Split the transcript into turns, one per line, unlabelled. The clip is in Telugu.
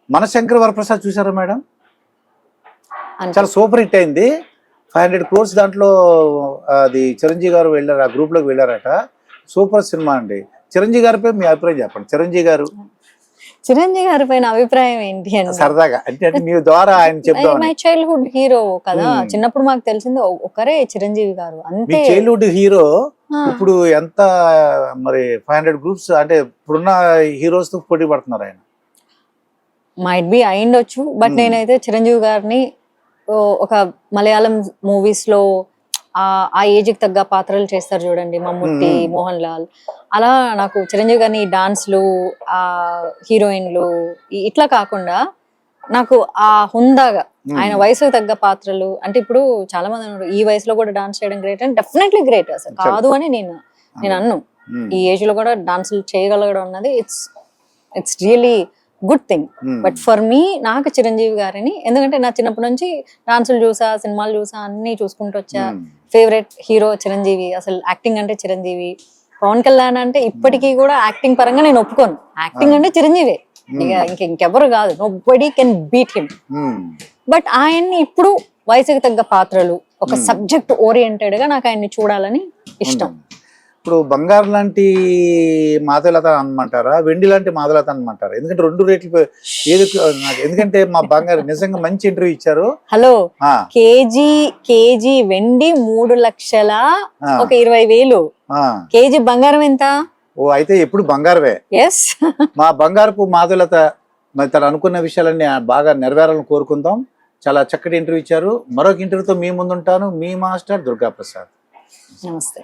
మనశంకర్ వరప్రసాద్ చూసారా మేడం?
అంటే
చాలా సూపర్ హిట్ అయింది. 500 crores దాంట్లో అది చిరంజీవి గారు వెళ్ళారు, ఆ గ్రూప్ లోకి వెళ్ళారట. సూపర్ సినిమా అండి. చిరంజీవి గారిపై మీ అభిప్రాయం చెప్పండి. చిరంజీవి గారు
చిరంజీవి గారి పైన అభిప్రాయం ఏంటి అంటే,
సరదాగా అంటే మీ ద్వారా ఆయన
మై
చెప్దామని.
చైల్డ్హుడ్ హీరో కదా.
Hmm.
చిన్నప్పుడు మాకు తెలిసింది ఒకరే చిరంజీవి గారు,
మీ
అంతే.
చైల్డ్హుడ్ హీరో
ఆ,
ఇప్పుడు ఎంత మరి 500 గ్రూప్స్ అంటే ఇప్పుడున్న హీరోస్ తో పోటీ పడుతున్నారు ఆయన.
మైట్ బి అయిండొచ్చు, బట్
Hmm.
నేనైతే చిరంజీవి గారిని ఒక మలయాళం మూవీస్ లో ఆ ఏజ్ కి తగ్గ పాత్రలు చేస్తారు చూడండి, మమ్ముట్టి,
Hmm.
మోహన్ లాల్. అలా నాకు చిరంజీవి గారిని డాన్స్లు, ఆ హీరోయిన్లు ఇట్లా కాకుండా నాకు ఆ హుందాగా
Hmm.
ఆయన వయసుకు తగ్గ పాత్రలు అంటే, ఇప్పుడు చాలా మంది అన్నారు ఈ వయసులో కూడా డాన్స్ చేయడం గ్రేట్ అని. డెఫినెట్లీ గ్రేట్, అసలు కాదు అని నేను అన్ను.
Hmm.
ఈ ఏజ్ లో కూడా డాన్సులు చేయగలగడం అన్నది it's really good thing.
Hmm.
But for me, నాకు చిరంజీవి గారిని, ఎందుకంటే నా చిన్నప్పటి నుంచి డాన్సులు చూసా, సినిమాలు చూసా, అన్ని చూసుకుంటూ వచ్చా.
Hmm.
ఫేవరెట్ హీరో చిరంజీవి, అసలు యాక్టింగ్ అంటే చిరంజీవి. పవన్ కళ్యాణ్ అంటే ఇప్పటికీ కూడా యాక్టింగ్ పరంగా నేను ఒప్పుకోను, యాక్టింగ్ అంటే చిరంజీవి, ఇంకెవరు కాదు. Nobody can beat him.
Hmm.
But ఆయన్ని ఇప్పుడు వయసుకి తగ్గ పాత్రలు, ఒక సబ్జెక్ట్ ఓరియంటెడ్ గా నాకు ఆయన్ని చూడాలని ఇష్టం.
ఇప్పుడు బంగారు లాంటి మాధవలత అనమంటారా, వెండి లాంటి మాధవలత అనమంటారా? ఎందుకంటే రెండు రేట్లు ఏది ఎందుకంటే మా బంగారు నిజంగా మంచి ఇంటర్వ్యూ ఇచ్చారు.
హలో,
ఆ,
కేజీ వెండి 3,20,000,
ఆ,
ఒక 20,000.
ఆ.
కేజీ బంగారం ఎంత?
ఓ, అయితే ఎప్పుడు బంగారమే.
ఎస్.
మా బంగారపు మాధవలత మరి తను అనుకున్న విషయాలన్నీ బాగా నెరవేరాలని కోరుకుందాం. చాలా చక్కటి ఇంటర్వ్యూ ఇచ్చారు. మరొక ఇంటర్వ్యూతో మీ ముందుంటాను. మీ మాస్టర్ దుర్గా ప్రసాద్.
నమస్తే.